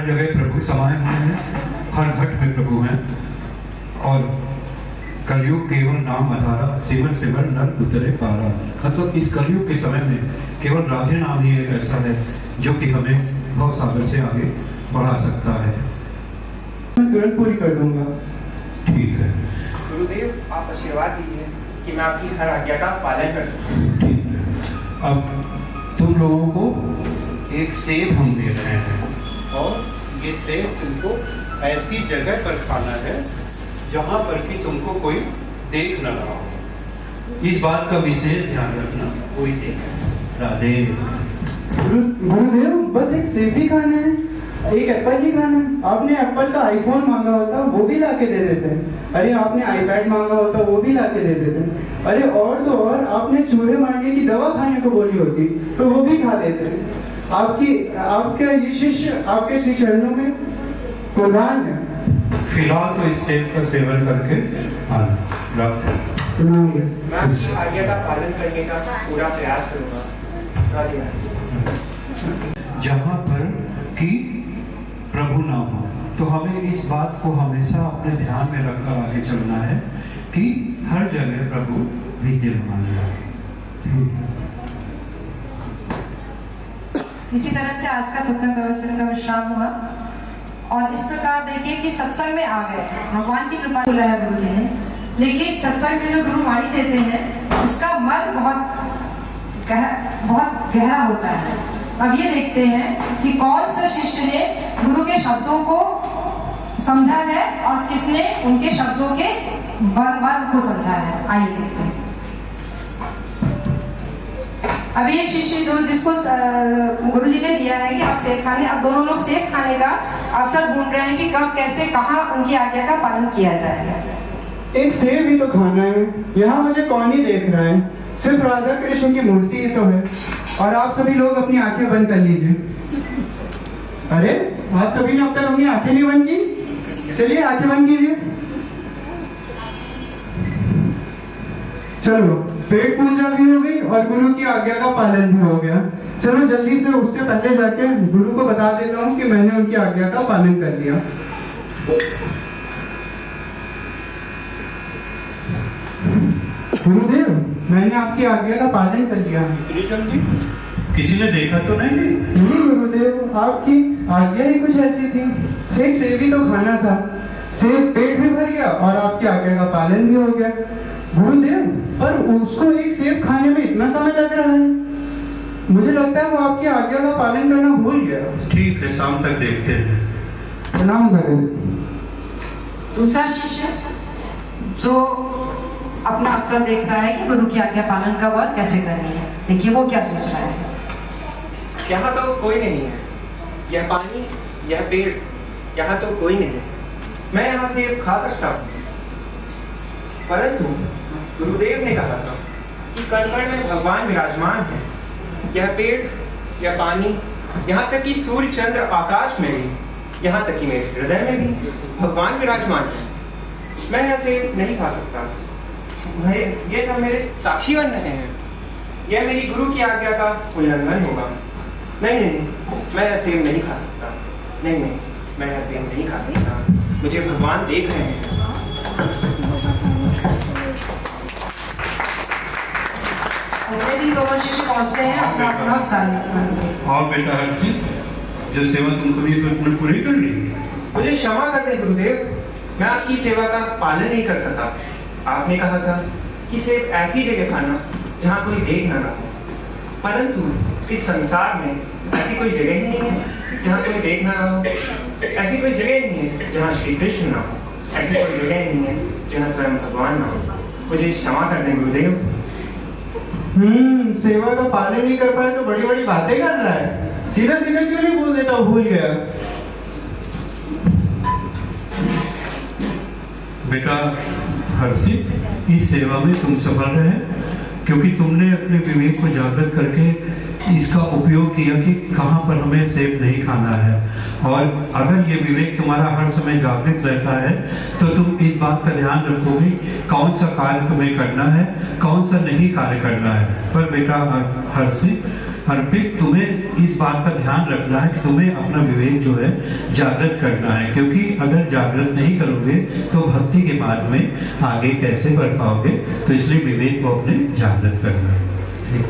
हर जगह प्रभु समाये हुए हैं, हर घट में प्रभु हैं। और कलयुग केवल नाम आधारा, सेवन सेवन नर उतरे पारा। मतलब इस कलयुग के समय में केवल राधे नाम ही एक ऐसा है जो कि हमें भव सागर से आगे बढ़ा सकता है। मैं तुरंत पूरी कर दूंगा। ठीक है गुरुदेव, आप आशीर्वाद दीजिए कि मैं आपकी हर आज्ञा का पालन कर सकूं। ठीक है। अब तुम लोगों को एक सेब हम दे रहे हैं और ये सेब तुमको ऐसी जगह पर खाना है जहाँ पर कि तुमको कोई देख न रहा हो। इस बात का विशेष ध्यान रखना, कोई देखे। राधे। गुरुदेव, बस एक सेब ही खाना है, एक एप्पल ही खाना है। आपने एप्पल का आईफोन मांगा होता वो भी लाके दे देते। अरे आपने आईपैड मांगा होता वो भी लाके दे देते। अरे और तो और आपने चूहे मारने की दवा खाने को बोली होती तो वो भी खा देते। आपके ये शिष्य आपके श्री चरणों में कुर्बान है। फिलहाल तो इस सेब का सेवन करके मैं आपकी आज्ञा का पालन करने का पूरा प्रयास करूंगा। राधे राधे। जहाँ पर कि प्रभु नाम हो तो हमें इस बात को हमेशा अपने ध्यान में रखकर आगे चलना है कि हर जगह प्रभु विद्यमान है। इसी तरह से आज का सत्संग प्रवचन का विश्राम हुआ और इस प्रकार देखिए कि सत्संग में आ गए, भगवान की कृपा हो रहा है गुरु ने। लेकिन सत्संग में जो गुरु वाणी देते हैं उसका मन बहुत गहरा होता है। अब ये देखते हैं कि कौन सा शिष्य ने गुरु के शब्दों को समझा है और किसने उनके शब्दों के मर्म को समझा है। आइए देखते हैं। अभी एक शिष्य जिसको गुरुजी ने दिया है कि आप सेब खाने, अब दोनों लोग सेब खाने का अवसर ढूंढ रहे हैं कि कब कैसे कहाँ उनकी आज्ञा का पालन किया जाएगा। एक सेब ही तो खाना है, यहाँ मुझे कौन ही देख रहा है, सिर्फ राधा कृष्ण की मूर्ति ही तो है। और आप सभी लोग अपनी आंखें बंद कर लीजिए। अरे आप सभी ने अब तक अपनी आंखें नहीं बंद की? चलिए आंखें बंद कीजिए। चलो, पेट पूजा भी हो गई और गुरु की आज्ञा का पालन भी हो गया। चलो जल्दी से उससे पहले जाके गुरु को बता देता हूँ कि मैंने उनकी आज्ञा का पालन कर लिया। गुरुदेव, मैंने आपकी आज्ञा का पालन कर लिया। किसी ने देखा तो नहीं? नहीं गुरुदेव, आपकी आज्ञा ही कुछ ऐसी थी। एक सेब ही तो खाना था, सेब पेट भी भर गया और आपकी आज्ञा का पालन भी हो गया। गुरुदेव, पर उसको एक सेब खाने में इतना समय लग रहा है, मुझे लगता है वो आपकी आज्ञा का पालन करना भूल गया। ठीक है, शाम तक देखते हैं। प्रणाम गुरुदेव। दूसरा शिष्य जो अपना अवसर देखता है कि गुरु की आज्ञा पालन का वह कैसे करनी है, देखिए वो क्या सोच रहा है। यहाँ तो कोई नहीं है, यह पानी, यह पेड़, यहाँ तो कोई नहीं है। मैं यहाँ से खा सकता हूँ, परंतु गुरुदेव ने कहा था कि कण कण में भगवान विराजमान है। यह पेड़, यह पानी, यहाँ तक कि सूर्य चंद्र आकाश में भी, यहाँ तक कि मेरे हृदय में भी भगवान विराजमान है। मैं यहाँ से नहीं खा सकता। ये सब मेरे साक्षी बन रहे हैं। यह मेरी गुरु की आज्ञा का उल्लंघन होगा। नहीं, मैं यह सेब नहीं खा सकता। नहीं, मैं यह सेब नहीं खा सकता। मुझे भगवान देख रहे हैं। दोनों शिष्य पहुंचते हैं अपना अपना। और बेटा हर्षित, जो सेवा तुमको दी तो तुमने पूरी कर ली। मुझे क्षमा कर दें गुरुदेव, मैं आपकी सेवा का पालन नहीं कर सका। आपने कहा था कि सेब ऐसी जगह खाना जहाँ कोई देख न रहा हो, परंतु इस संसार में ऐसी कोई जगह ही नहीं है जहाँ कोई देख न रहा हो। ऐसी कोई जगह नहीं है जहाँ श्री कृष्ण ना हो। ऐसी कोई जगह नहीं है जहाँ स्वयं भगवान ना हो। मुझे क्षमा कर दें गुरुदेव। सेवा का पालन नहीं कर पाए तो बड़ी बड़ी बातें कर रहा है। सीधा सीधा क्यों नहीं बोल देता, भूल गया। बेटा हर्षित, इस सेवा में तुम सफल रहे क्योंकि तुमने अपने विवेक को जागृत करके इसका उपयोग किया कि कहाँ पर हमें सेब नहीं खाना है। और अगर ये विवेक तुम्हारा हर समय जागृत रहता है तो तुम इस बात का ध्यान रखोगे कौन सा कार्य तुम्हें करना है, कौन सा नहीं कार्य करना है। पर बेटा हर्षित, अर्पित, तुम्हें इस बात का ध्यान रखना है कि तुम्हें अपना विवेक जो है जागृत करना है, क्योंकि अगर जागृत नहीं करोगे तो भक्ति के मार्ग में आगे कैसे बढ़ पाओगे। तो इसलिए विवेक को अपने जागृत करना है। ठीक।